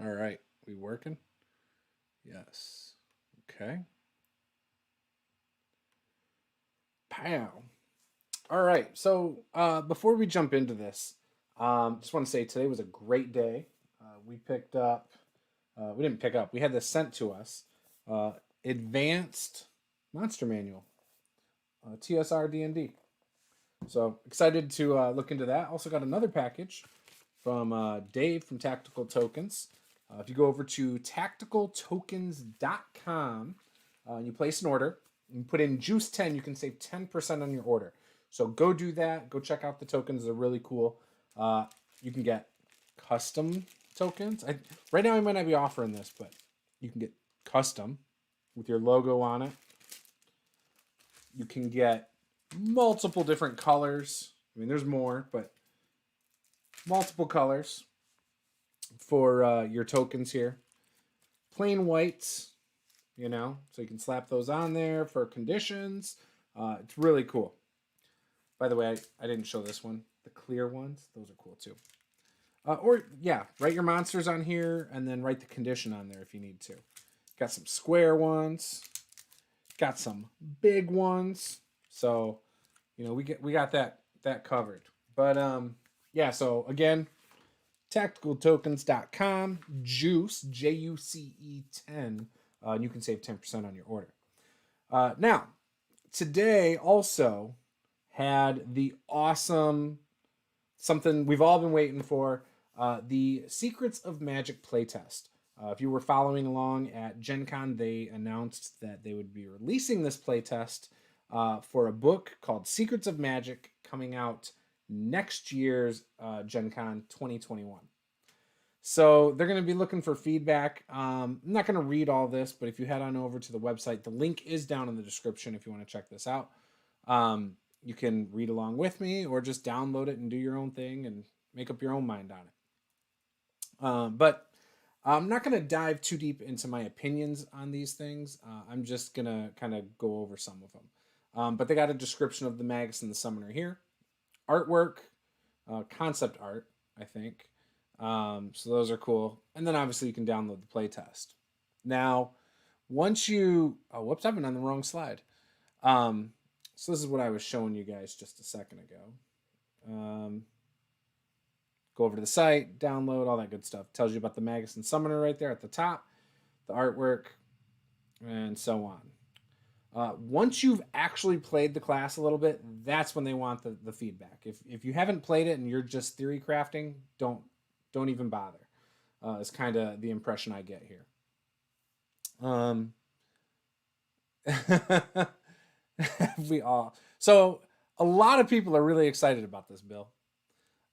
All right. We working? Yes. Okay. Pow. All right. So before we jump into this, just want to say today was a great day. We picked up. We didn't pick up. We had this sent to us. Uh, Advanced Monster Manual, TSR D&D. So excited to look into that. Also got another package from Dave from Tactical Tokens. If you go over to tacticaltokens.com and you place an order, and put in Juice 10, you can save 10% on your order. So go do that. Go check out the tokens. They're really cool. You can get custom tokens. Right now, I might not be offering this, but you can get custom with your logo on it. You can get multiple different colors. I mean, there's more, but multiple colors for your tokens here. Plain whites, so you can slap those on there for conditions. It's really cool. By the way, I didn't show this one. The clear ones, those are cool too. Write your monsters on here and then write the condition on there if you need to. Got some square ones, got some big ones. So, we got that covered. But so again, tacticaltokens.com, juice, Juce 10, and you can save 10% on your order. Now, today also had the awesome, something we've all been waiting for, the Secrets of Magic playtest. If you were following along at Gen Con, they announced that they would be releasing this playtest for a book called Secrets of Magic coming out next year's Gen Con 2021. So they're going to be looking for feedback. I'm not going to read all this, but if you head on over to the website, the link is down in the description if you want to check this out. You can read along with me or just download it and do your own thing and make up your own mind on it. But I'm not going to dive too deep into my opinions on these things. I'm just going to kind of go over some of them. But they got a description of the Magus and the Summoner here. Artwork, concept art, I think. So those are cool. And then obviously you can download the playtest. Now, once you... Oh, whoops, I've been on the wrong slide. So this is what I was showing you guys just a second ago. Go over to the site, download, all that good stuff. Tells you about the Magus and Summoner right there at the top, the artwork, and so on. Once you've actually played the class a little bit, that's when they want the feedback. If you haven't played it and you're just theory crafting, don't even bother. It's kind of the impression I get here. We all. So a lot of people are really excited about this, Bill.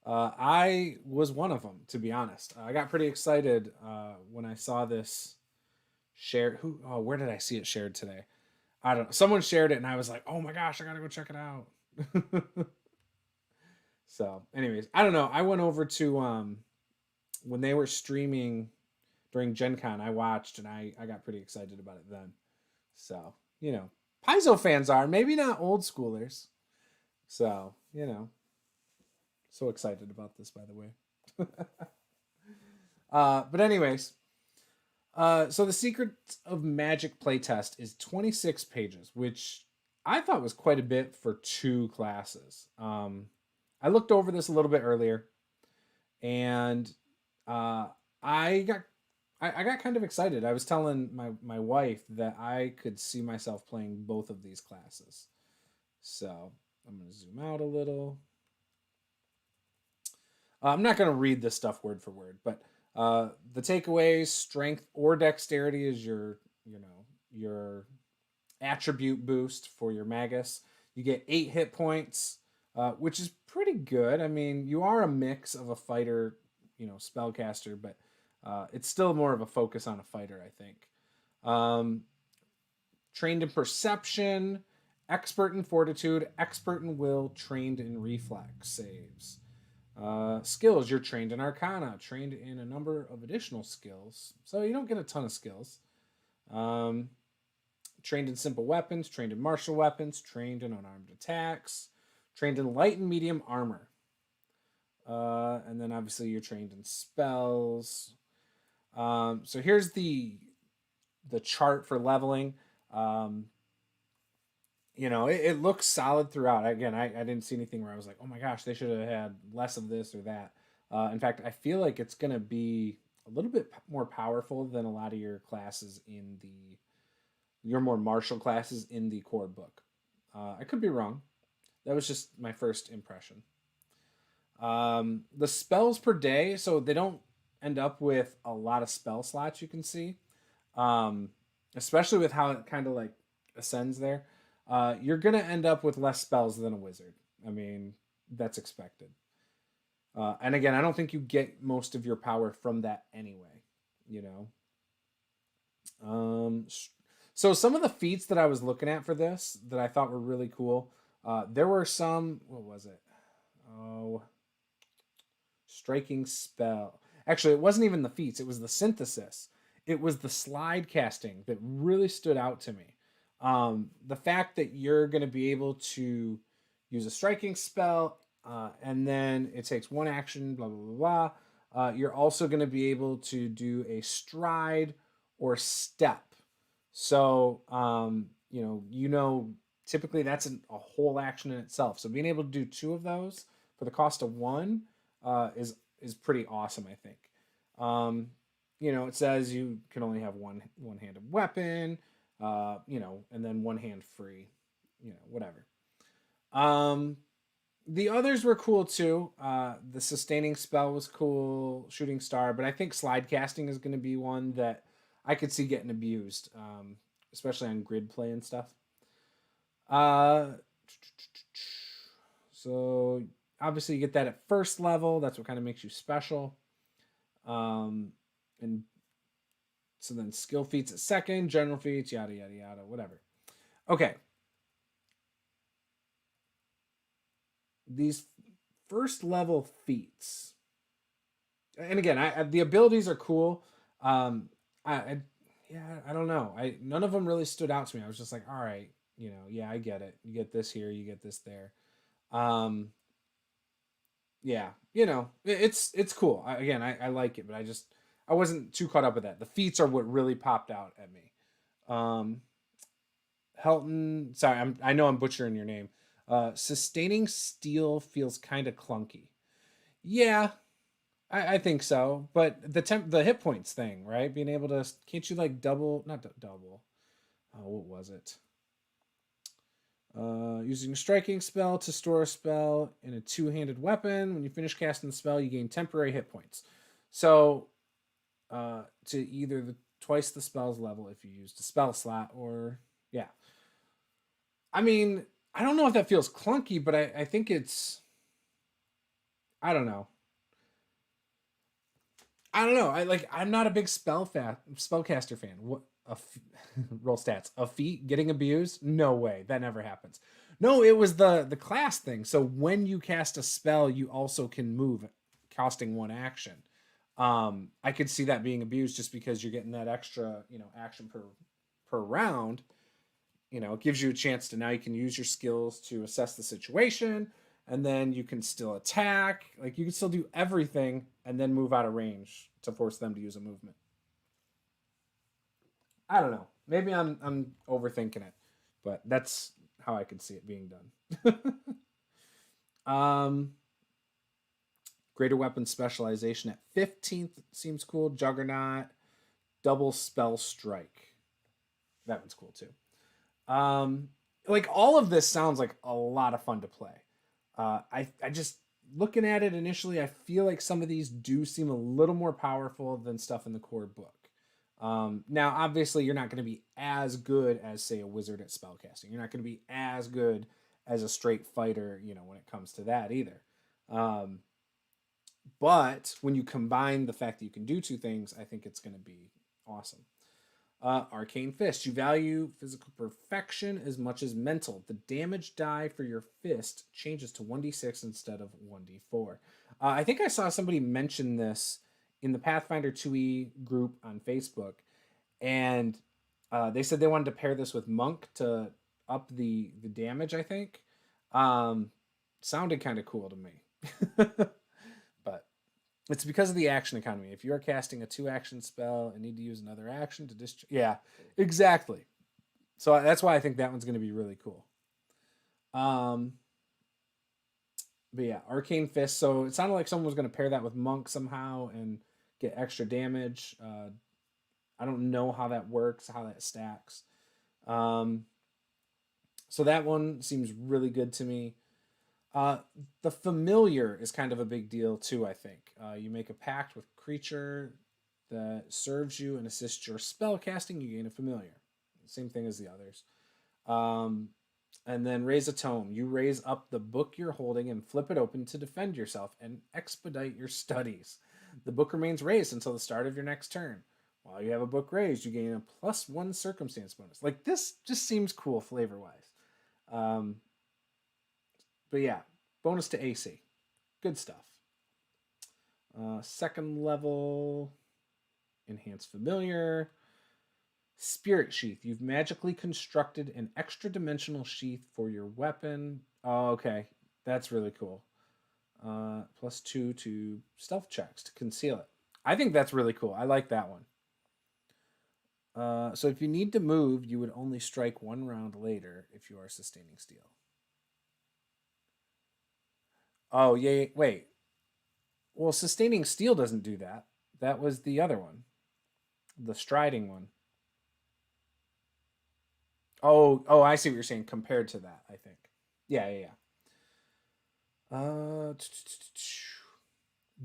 I was one of them, to be honest. I got pretty excited when I saw this shared. Where did I see it shared today? I don't know. Someone shared it, and I was like, "Oh my gosh, I gotta go check it out." So, anyways, I don't know. I went over to when they were streaming during Gen Con. I watched, and I got pretty excited about it then. So, Paizo fans are maybe not old schoolers. So, so excited about this, by the way. But anyways, so the Secrets of Magic playtest is 26 pages, which I thought was quite a bit for two classes. I looked over this a little bit earlier, and I got kind of excited. I was telling my wife that I could see myself playing both of these classes. So I'm going to zoom out a little. I'm not going to read this stuff word for word, but the takeaways: strength or dexterity is your attribute boost for your Magus. You get 8 hit points, which is pretty good. I mean, you are a mix of a fighter, spellcaster, but it's still more of a focus on a fighter, I think. Trained in perception, expert in fortitude, expert in will, trained in reflex saves. Skills, you're trained in Arcana, trained in a number of additional skills. So you don't get a ton of skills. Trained in simple weapons, trained in martial weapons, trained in unarmed attacks, trained in light and medium armor. And then obviously you're trained in spells. So here's the chart for leveling. Um, it looks solid throughout. Again, I didn't see anything where I was like, oh my gosh, they should have had less of this or that. In fact, I feel like it's going to be a little bit more powerful than a lot of your classes in your more martial classes in the core book. I could be wrong. That was just my first impression. The spells per day, so they don't end up with a lot of spell slots you can see, um, especially with how it kind of like ascends there. You're going to end up with less spells than a wizard. I mean, that's expected. And again, I don't think you get most of your power from that anyway, you know. Um, so some of the feats that I was looking at for this that I thought were really cool, there were some. What was it? Oh, striking spell. Actually, it wasn't even the feats. It was the synthesis. It was the slide casting that really stood out to me. The fact that you're going to be able to use a striking spell, and then it takes one action, blah blah blah blah. You're also going to be able to do a stride or step. So typically that's a whole action in itself. So being able to do two of those for the cost of one is pretty awesome, I think. Um, it says you can only have one-handed weapon, and then one hand free, whatever. Um, the others were cool too. The sustaining spell was cool, shooting star, but I think slide casting is going to be one that I could see getting abused, especially on grid play and stuff. Uh, so obviously you get that at first level. That's what kind of makes you special. And so then skill feats at second, general feats, yada yada yada, whatever. Okay. These first level feats, and again, the abilities are cool. Um, yeah, I don't know. None of them really stood out to me. I was just like, all right, yeah, I get it. You get this here, you get this there. Um, yeah, it's cool. I like it, but I wasn't too caught up with that. The feats are what really popped out at me. Um, Helton, sorry, I know I'm butchering your name. Sustaining steel feels kind of clunky. Yeah, I think so. But the hit points thing, right? Being able to, can't you like double, not double. What was it? Using a striking spell to store a spell in a two-handed weapon. When you finish casting the spell, you gain temporary hit points. So, to either twice the spell's level if you used a spell slot, or yeah. I mean, I don't know if that feels clunky, but I think it's, I don't know. I don't know. I'm not a big spellcaster fan. What roll stats? A feat getting abused? No way. That never happens. No, it was the class thing. So when you cast a spell, you also can move, costing one action. I could see that being abused just because you're getting that extra, action per round. It gives you a chance to, now you can use your skills to assess the situation, and then you can still attack. Like, you can still do everything and then move out of range to force them to use a movement. I don't know. Maybe I'm overthinking it, but that's how I could see it being done. um, Greater weapon specialization at 15th seems cool. Juggernaut, double spell strike. That one's cool too. Like, all of this sounds like a lot of fun to play. I just, looking at it initially, I feel like some of these do seem a little more powerful than stuff in the core book. Now, obviously, you're not going to be as good as, say, a wizard at spellcasting. You're not going to be as good as a straight fighter, when it comes to that either. Um, but when you combine the fact that you can do two things, I think it's going to be awesome. Arcane Fist. You value physical perfection as much as mental. The damage die for your fist changes to 1d6 instead of 1d4. I think I saw somebody mention this in the Pathfinder 2e group on Facebook, and they said they wanted to pair this with Monk to up the damage, I think. Sounded kind of cool to me. But It's because of the action economy. If you are casting a 2-action spell and need to use another action to discharge, yeah, exactly. So that's why I think that one's going to be really cool. But yeah, Arcane Fist. So it sounded like someone was going to pair that with Monk somehow and get extra damage. I don't know how that works, how that stacks. So that one seems really good to me. The familiar is kind of a big deal too, I think. You make a pact with creature that serves you and assists your spell casting, you gain a familiar. Same thing as the others. And then raise a tome. You raise up the book you're holding and flip it open to defend yourself and expedite your studies. The book remains raised until the start of your next turn. While you have a book raised, you gain a +1 circumstance bonus. Like, this just seems cool flavor wise. But yeah, bonus to AC. Good stuff. Second level, enhanced familiar. Spirit Sheath. You've magically constructed an extra dimensional sheath for your weapon. Oh, okay. That's really cool. +2 to stealth checks to conceal it. I think that's really cool. I like that one. So if you need to move, you would only strike 1 round later if you are sustaining steel. Oh, yeah. Wait. Well, sustaining steel doesn't do that. That was the other one. The striding one. Oh, I see what you're saying compared to that, I think. Yeah.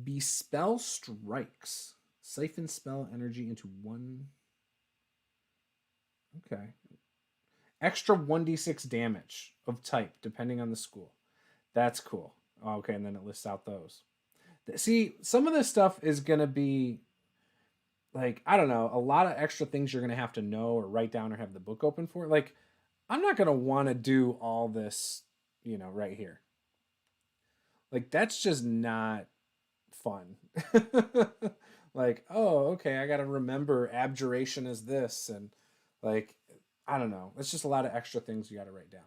Bespell Strikes. Siphon spell energy into one. Okay. Extra 1d6 damage of type, depending on the school. That's cool. Okay, and then it lists out those. See, some of this stuff is going to be like, I don't know, a lot of extra things you're going to have to know or write down or have the book open for. Like, I'm not going to want to do all this, right here. Like, that's just not fun. Like, oh, okay, I got to remember abjuration is this. And, like, I don't know. It's just a lot of extra things you got to write down.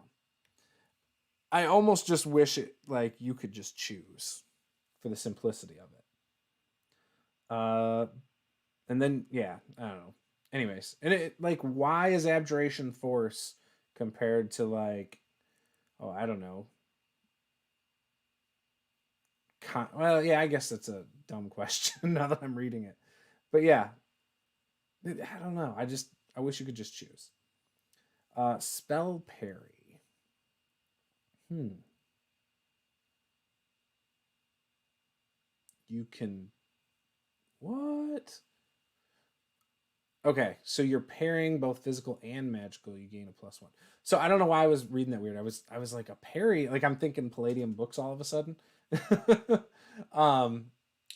I almost just wish it, like, you could just choose for the simplicity of it. And then, yeah, I don't know. Anyways, and like, why is abjuration force compared to, like, oh, I don't know. Well, yeah, I guess that's a dumb question now that I'm reading it. But yeah, I don't know. I wish you could just choose. Spell parry. You can. What? Okay, so you're pairing both physical and magical. You gain a +1. So I don't know why I was reading that weird. I was like, a parry. Like, I'm thinking Palladium books all of a sudden. um,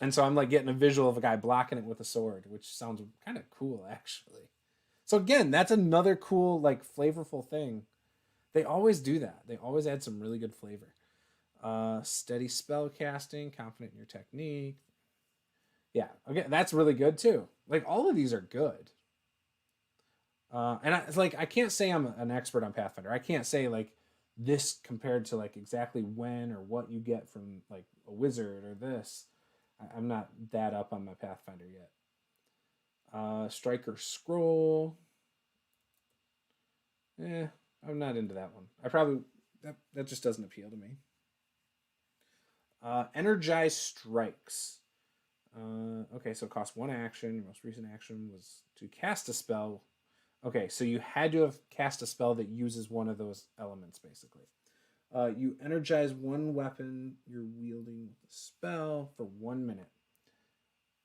and so I'm like getting a visual of a guy blocking it with a sword, which sounds kind of cool actually. So again, that's another cool, like, flavorful thing. They always do that. They always add some really good flavor. Steady spell casting, confident in your technique. Yeah, okay, that's really good too. Like, all of these are good. And it's like, I can't say I'm an expert on Pathfinder. I can't say, like, this compared to, like, exactly when or what you get from, like, a wizard or this. I'm not that up on my Pathfinder yet. Striker Scroll. I'm not into that one. I probably that just doesn't appeal to me. Energize Strikes. Okay, so it costs 1 action. Your most recent action was to cast a spell. Okay, so you had to have cast a spell that uses one of those elements, basically. You energize 1 weapon you're wielding with the spell for 1 minute.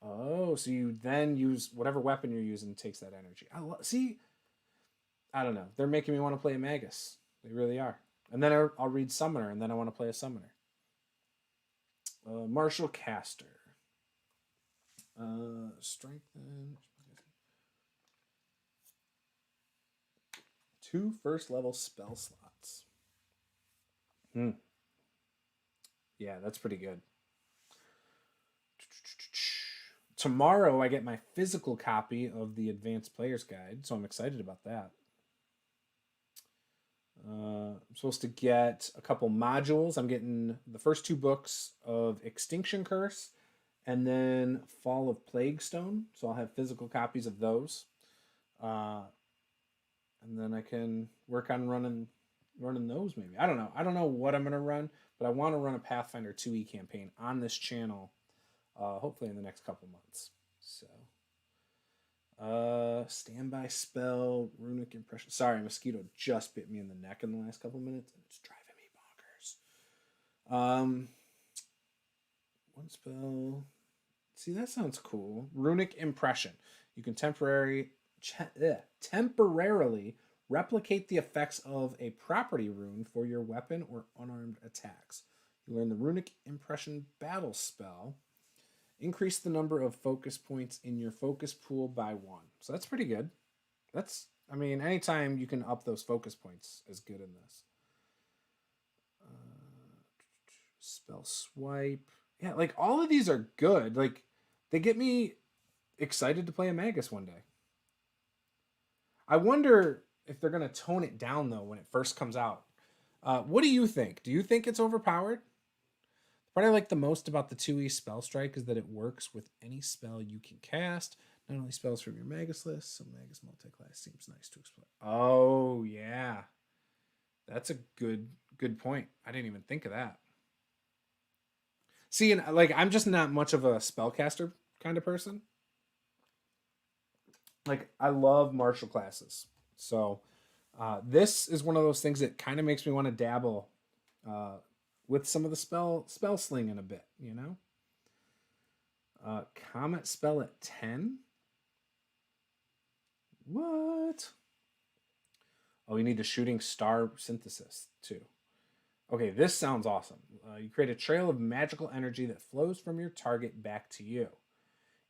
Oh, so you then use whatever weapon you're using takes that energy. See, I don't know. They're making me want to play a Magus. They really are. And then I'll read Summoner, and then I want to play a Summoner. Martial Caster. Strengthen. 2 first-level spell slots. Yeah, that's pretty good. Tomorrow I get my physical copy of the Advanced Player's Guide, so I'm excited about that. I'm supposed to get a couple modules. I'm getting the first 2 books of Extinction Curse And then Fall of Plaguestone. So I'll have physical copies of those. And then I can work on running those maybe. I don't know. I don't know what I'm gonna run, but I want to run a Pathfinder 2e campaign on this channel, hopefully in the next couple months. So standby spell, runic impression. Sorry, mosquito just bit me in the neck in the last couple minutes, and it's driving me bonkers. One spell. See, that sounds cool. Runic impression. You can temporarily replicate the effects of a property rune for your weapon or unarmed attacks. You learn the runic impression battle spell. Increase the number of focus points in your focus pool by 1. So that's pretty good. I mean, anytime you can up those focus points is good in this. Spell swipe. Yeah, like all of these are good. Like they get me excited to play a Magus one day. I wonder if they're going to tone it down though when it first comes out. What do you think? Do you think it's overpowered? What I like the most about the 2e spell strike is that it works with any spell you can cast, not only spells from your Magus list, so Magus multiclass seems nice to explore. Oh, yeah. That's a good point. I didn't even think of that. See, and like I'm just not much of a spellcaster kind of person. Like I love martial classes. So this is one of those things that kind of makes me want to dabble with some of the spell slinging a bit, you know? Comet spell at 10? What? Oh, you need the shooting star synthesis too. Okay, this sounds awesome. You create a trail of magical energy that flows from your target back to you.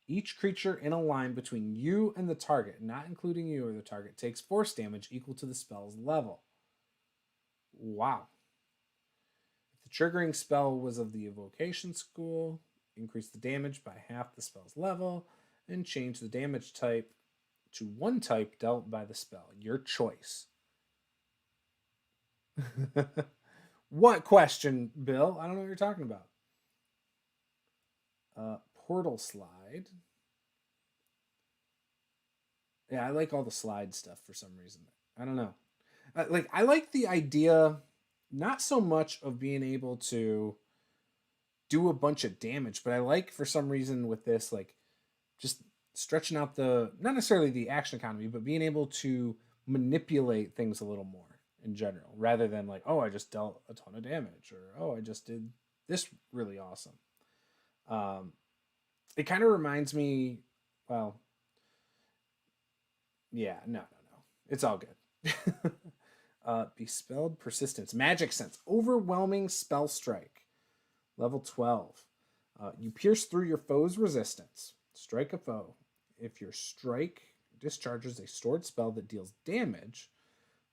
Each creature in a line between you and the target, not including you or the target, takes force damage equal to the spell's level. Wow. The triggering spell was of the evocation school. Increase the damage by half the spell's level and change the damage type to one type dealt by the spell. Your choice. What question, Bill? I don't know what you're talking about. Portal slide. Yeah, I like all the slide stuff for some reason. I don't know. I like the idea, not so much of being able to do a bunch of damage, but I like for some reason with this, like just stretching out not necessarily the action economy, but being able to manipulate things a little more in general, rather than like, oh, I just dealt a ton of damage, or oh, I just did this really awesome. It kind of reminds me, well, yeah, no. It's all good. Bespelled Persistence. Magic Sense. Overwhelming Spell Strike. Level 12. You pierce through your foe's resistance. Strike a foe. If your strike discharges a stored spell that deals damage,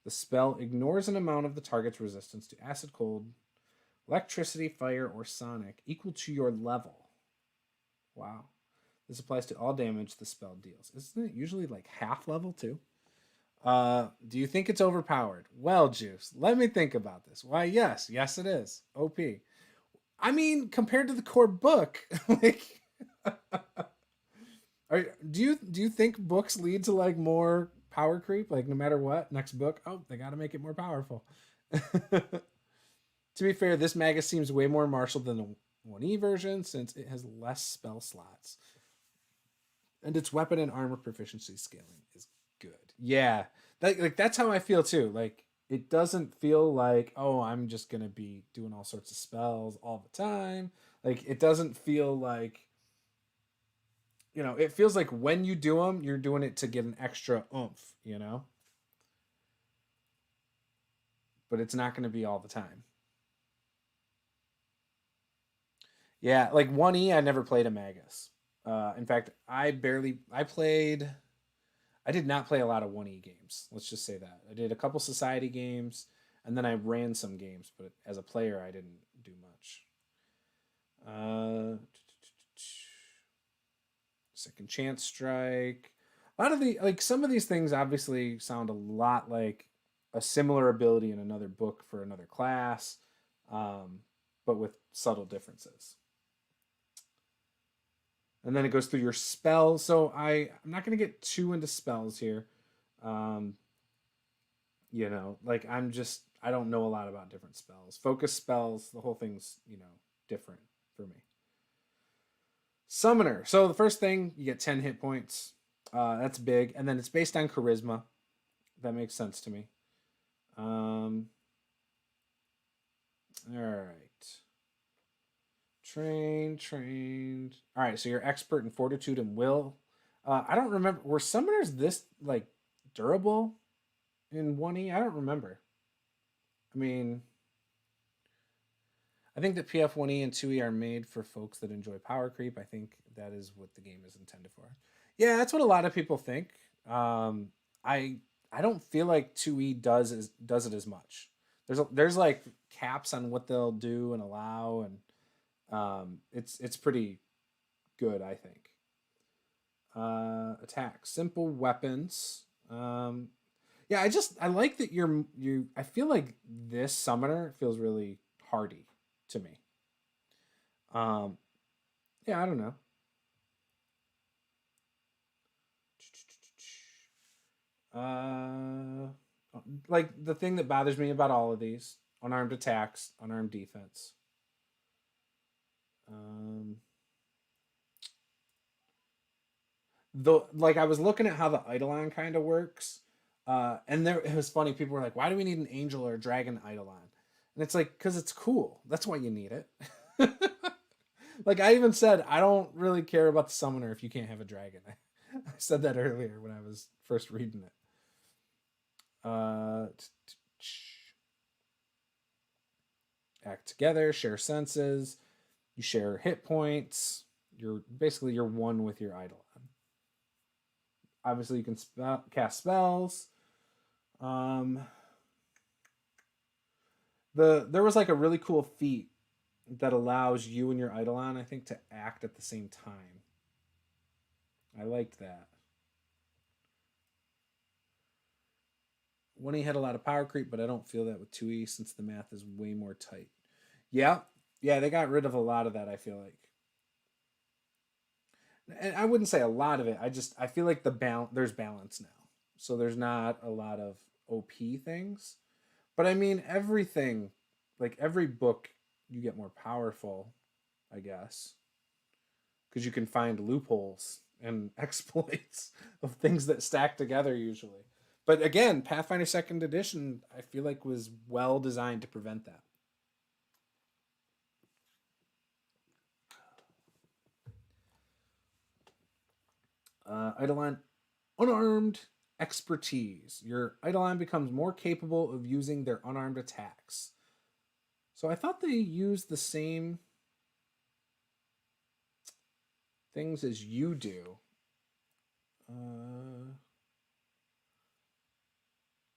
the spell ignores an amount of the target's resistance to acid, cold, electricity, fire, or sonic equal to your level. Wow. This applies to all damage the spell deals. Isn't it usually like half level too? Do you think it's overpowered? Well, Juice, let me think about this. Why, yes. Yes, it is. OP. I mean, compared to the core book, like, do you think books lead to like more power creep? Like, no matter what, next book, oh, they got to make it more powerful. To be fair, this Magus seems way more martial than the 1E version since it has less spell slots. And its weapon and armor proficiency scaling is good. Yeah, that's how I feel too. Like it doesn't feel like, oh, I'm just gonna be doing all sorts of spells all the time. Like it doesn't feel like, it feels like when you do them, you're doing it to get an extra oomph, But it's not gonna be all the time. Yeah, like 1E, I never played a Magus. In fact, I did not play a lot of 1E games. Let's just say that. I did a couple society games, and then I ran some games, but as a player, I didn't do much. Second Chance Strike. A lot of some of these things obviously sound a lot like a similar ability in another book for another class, but with subtle differences. And then it goes through your spells. So I'm not going to get too into spells here. Um, like I don't know a lot about different spells. Focus spells, the whole thing's, different for me. Summoner. So the first thing, you get 10 hit points. That's big. And then it's based on charisma. That makes sense to me. All right. Trained. All right, so you're expert in fortitude and will. I don't remember. Were summoners this, like, durable in 1E? I don't remember. I mean, I think that PF 1E and 2E are made for folks that enjoy power creep. I think that is what the game is intended for. Yeah, that's what a lot of people think. I don't feel like 2E does it as much. There's like caps on what they'll do and allow, and it's pretty good, I think. Attack, simple weapons. Yeah, I like that I feel like this summoner feels really hardy to me. Um, yeah, I don't know. Like the thing that bothers me about all of these: unarmed attacks, unarmed defense. Like I was looking at how the Eidolon kind of works, and it was funny. People were like, "Why do we need an angel or a dragon Eidolon?" And it's like, because it's cool. That's why you need it. Like I even said, I don't really care about the summoner if you can't have a dragon. I said that earlier when I was first reading it. Act together, share senses, you share hit points. You're one with your Eidolon. Obviously, you can cast spells. There was like a really cool feat that allows you and your Eidolon, I think, to act at the same time. I liked that. 1E had a lot of power creep, but I don't feel that with 2E since the math is way more tight. Yeah, they got rid of a lot of that, I feel like. And I wouldn't say a lot of it. I feel like there's balance now. So there's not a lot of OP things. But I mean everything, like every book you get more powerful, I guess. Because you can find loopholes and exploits of things that stack together usually. But again, Pathfinder 2nd Edition, I feel like was well designed to prevent that. Eidolon unarmed expertise. Your Eidolon becomes more capable of using their unarmed attacks. So I thought they used the same things as you do.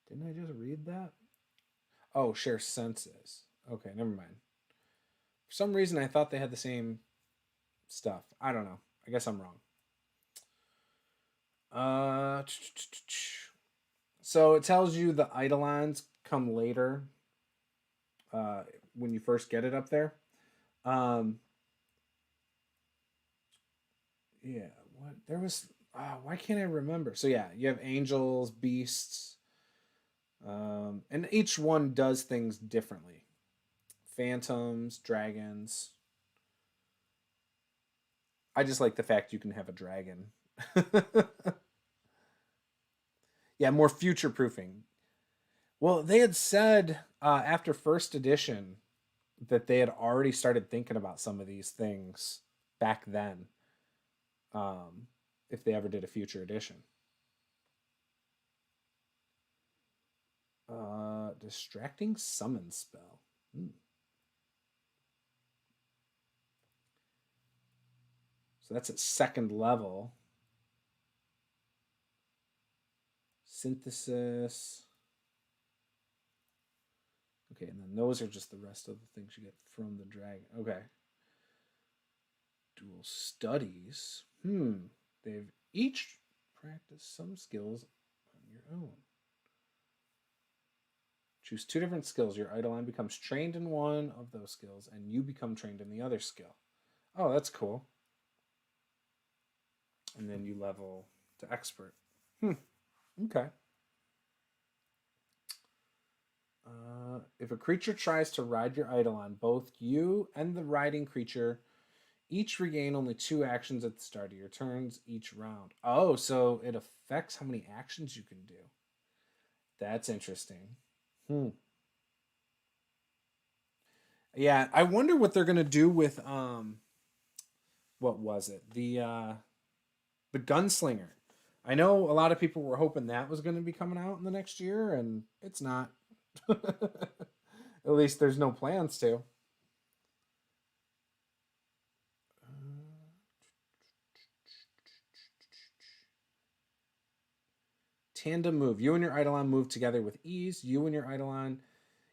Didn't I just read that? Oh, share senses. Okay, never mind. For some reason, I thought they had the same stuff. I don't know. I guess I'm wrong. So it tells you the Eidolons come later when you first get it up there. Yeah, what? There was... why can't I remember? So yeah, you have angels, beasts, and each one does things differently. Phantoms, dragons. I just like the fact you can have a dragon. Yeah, more future proofing. Well, they had said after first edition that they had already started thinking about some of these things back then. If they ever did a future edition. Distracting summon spell. So that's at 2nd level. Synthesis. Okay, and then those are just the rest of the things you get from the dragon. Okay. Dual studies. They've each practiced some skills on your own. Choose 2 different skills. Your Eidolon becomes trained in one of those skills, and you become trained in the other skill. Oh, that's cool. and then you level to expert. Okay. If a creature tries to ride your Eidolon, both you and the riding creature each regain only 2 actions at the start of your turns each round. Oh, so it affects how many actions you can do. That's interesting. Yeah, I wonder what they're gonna do with what was it? The Gunslinger. I know a lot of people were hoping that was gonna be coming out in the next year, and it's not. At least there's no plans to. Tandem move. You and your Eidolon move together with ease. You and your Eidolon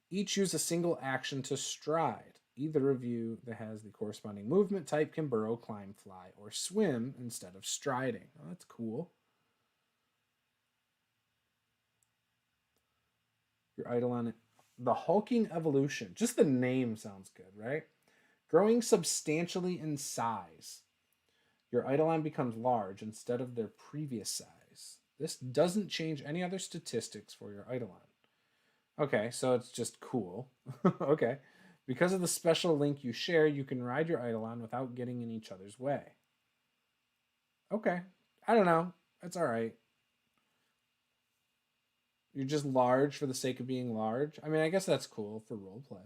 each use a single action to stride. Either of you that has the corresponding movement type can burrow, climb, fly, or swim instead of striding. Oh, that's cool. Your Eidolon, the hulking evolution. Just the name sounds good, right? Growing substantially in size. Your Eidolon becomes large instead of their previous size. This doesn't change any other statistics for your Eidolon. Okay, so it's just cool. Okay. Because of the special link you share, you can ride your Eidolon without getting in each other's way. Okay. I don't know. That's all right. You're just large for the sake of being large. I mean, I guess that's cool for roleplay.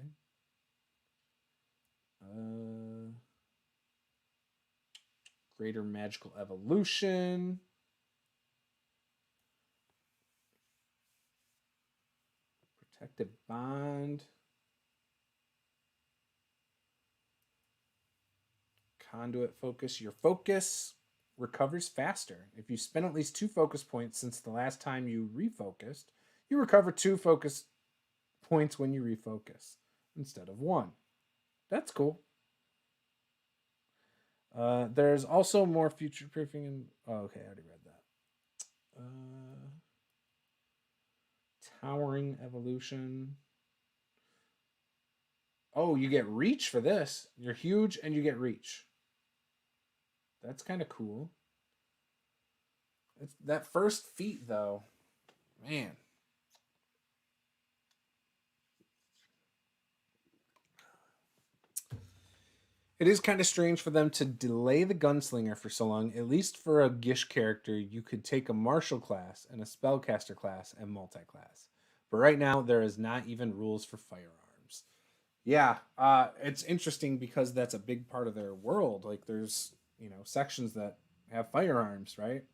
Greater magical evolution. Protective bond. Conduit focus. Your focus recovers faster. If you spend at least 2 focus points since the last time you refocused, you recover 2 focus points when you refocus instead of 1. That's cool. There's also more future proofing. Okay, I already read that. Towering evolution. Oh, you get reach for this. You're huge and you get reach. That's kind of cool. It's that first feat though, man. It is kind of strange for them to delay the Gunslinger for so long. At least for a Gish character, you could take a martial class and a spellcaster class and multi-class. But right now, there is not even rules for firearms. Yeah, it's interesting because that's a big part of their world. Like, there's sections that have firearms, right?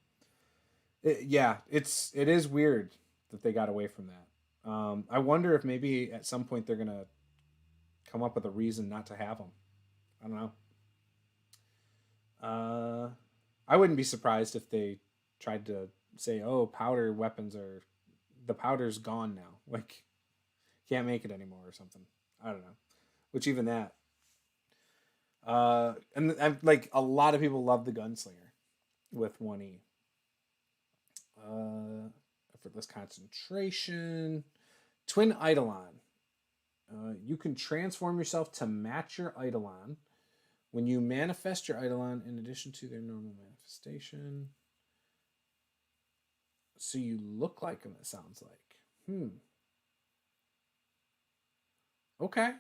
It is weird that they got away from that. I wonder if maybe at some point they're gonna come up with a reason not to have them. I don't know. I wouldn't be surprised if they tried to say, "Oh, powder weapons are the powder's gone now. Like, can't make it anymore or something." I don't know. Which even that. And like a lot of people love the Gunslinger with 1E. Effortless concentration. Twin Eidolon. You can transform yourself to match your Eidolon. When you manifest your Eidolon in addition to their normal manifestation. So you look like them, it sounds like. Okay.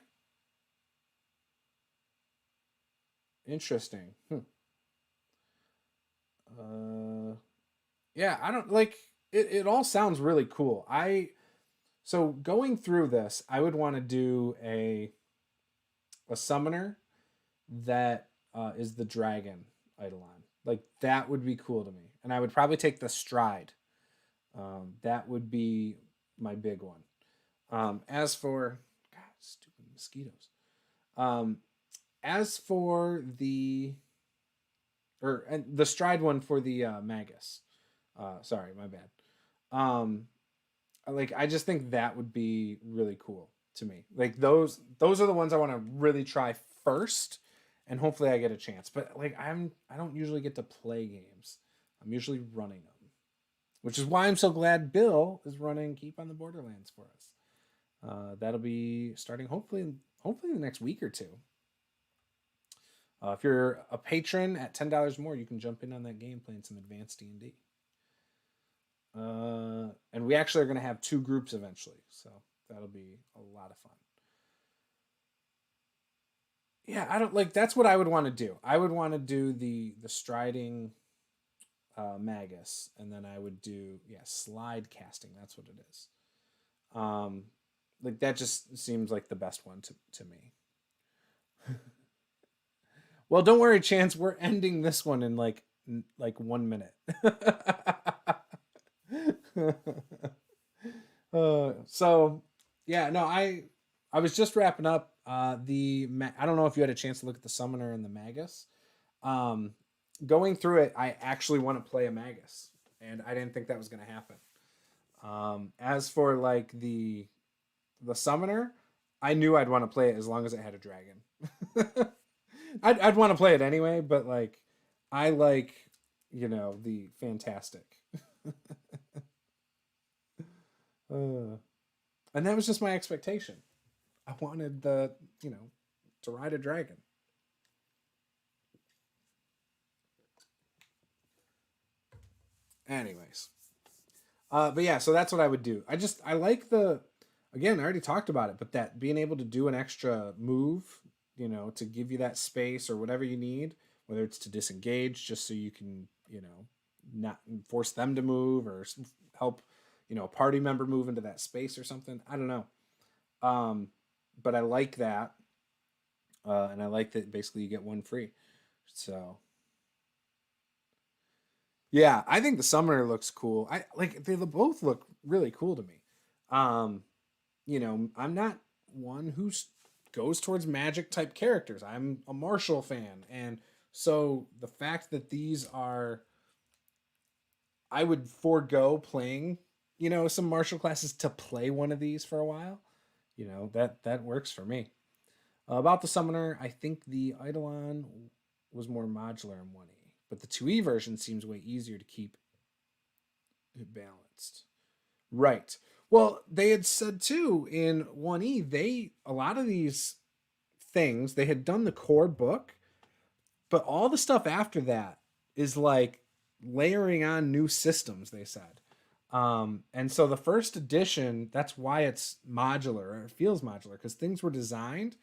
Interesting. Yeah, I don't like it all sounds really cool. So going through this, I would want to do a summoner that is the dragon Eidolon. Like that would be cool to me. And I would probably take the stride. That would be my big one. As for God, stupid mosquitoes. As for the stride one for the Magus. Sorry, my bad. Like I just think that would be really cool to me. Like those are the ones I want to really try first, and hopefully I get a chance. But like I don't usually get to play games. I'm usually running them, which is why I'm so glad Bill is running Keep on the Borderlands for us. That'll be starting hopefully in the next week or two. If you're a patron at $10 more, you can jump in on that game playing some advanced D&D. And we actually are going to have 2 groups eventually, so that'll be a lot of fun. Yeah, I don't like. That's what I would want to do. I would want to do the striding Magus, and then I would do slide casting. That's what it is. Um, like that just seems like the best one to me. Well, don't worry, Chance. We're ending this one in like 1 minute. So yeah, no, I was just wrapping up I don't know if you had a chance to look at the Summoner and the Magus. Um, Going through it, I actually want to play a Magus, and I didn't think that was going to happen. As for like the Summoner, I knew I'd want to play it as long as it had a dragon. I'd want to play it anyway, but like I like the fantastic. And that was just my expectation. I wanted to ride a dragon. Anyways, but yeah, so that's what I would do. I like again, I already talked about it, but that being able to do an extra move, to give you that space or whatever you need, whether it's to disengage just so you can, not force them to move or help, a party member move into that space or something. I don't know. But I like that. And I like that basically you get 1 free. So yeah, I think the Summoner looks cool. I like they both look really cool to me. Um, I'm not one who goes towards magic type characters. I'm a martial fan, and so the fact that these are, I would forego playing, some martial classes to play one of these for a while. That works for me. About the Summoner, I think the Eidolon was more modular in 1E, but the 2E version seems way easier to keep it balanced. Right. Well, they had said too in 1E, a lot of these things, they had done the core book, but all the stuff after that is like layering on new systems, they said. And so the first edition, that's why it's modular, or it feels modular, because things were designed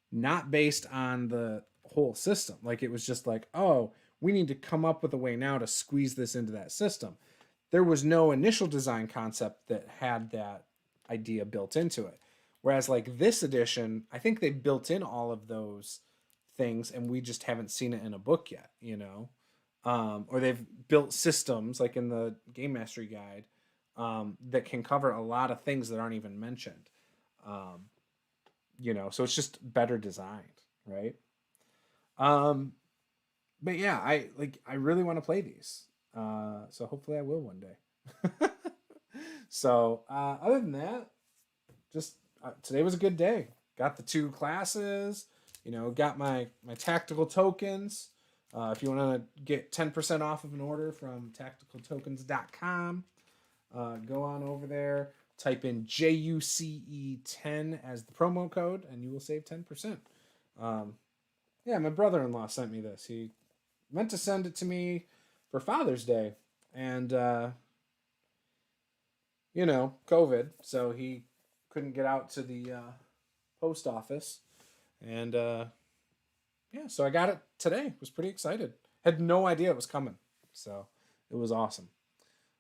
not based on the whole system. Like it was just like, oh, we need to come up with a way now to squeeze this into that system. There was no initial design concept that had that idea built into it. Whereas like this edition, I think they built in all of those things and we just haven't seen it in a book yet, or they've built systems like in the Game Mastery Guide that can cover a lot of things that aren't even mentioned. So it's just better designed, right? But yeah, I really want to play these. So hopefully I will one day. So other than that, just today was a good day. Got the 2 classes, got my tactical tokens. If you want to get 10% off of an order from tacticaltokens.com, go on over there, type in JUCE10 as the promo code, and you will save 10%. Yeah, my brother-in-law sent me this. He meant to send it to me for Father's Day, and COVID, so he couldn't get out to the post office, and yeah, so I got it today. Was pretty excited. Had no idea it was coming, so it was awesome.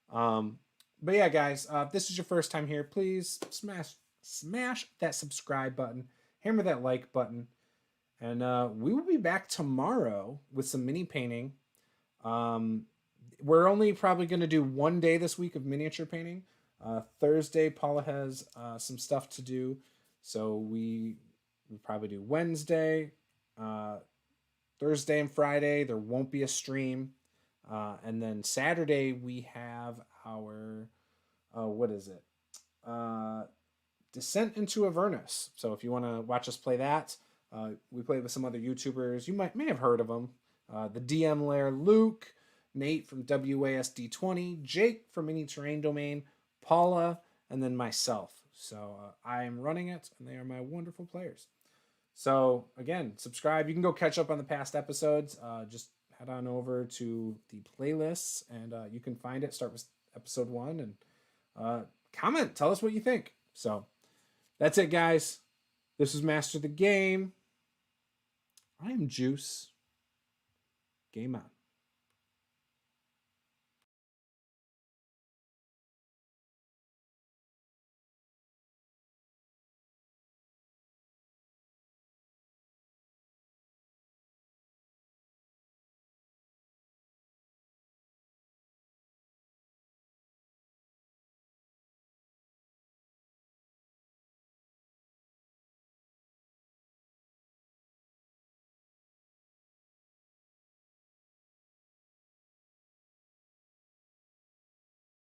But yeah, guys, if this is your first time here, please smash that subscribe button, hammer that like button, and we will be back tomorrow with some mini painting. We're only probably going to do 1 day this week of miniature painting. Thursday, Paula has some stuff to do, so we probably do Wednesday, Thursday, and Friday. There won't be a stream, and then Saturday we have our what is it? Descent into Avernus. So if you want to watch us play that, we play with some other YouTubers. You may have heard of them. The DM Lair Luke, Nate from WASD20, Jake from Mini Terrain Domain, Paula, and then myself. So I am running it, and they are my wonderful players. So again, subscribe. You can go catch up on the past episodes. Just head on over to the playlists and you can find it. Start with episode 1 and comment. Tell us what you think. So that's it, guys. This is Master the Game. I am Juice. Game on.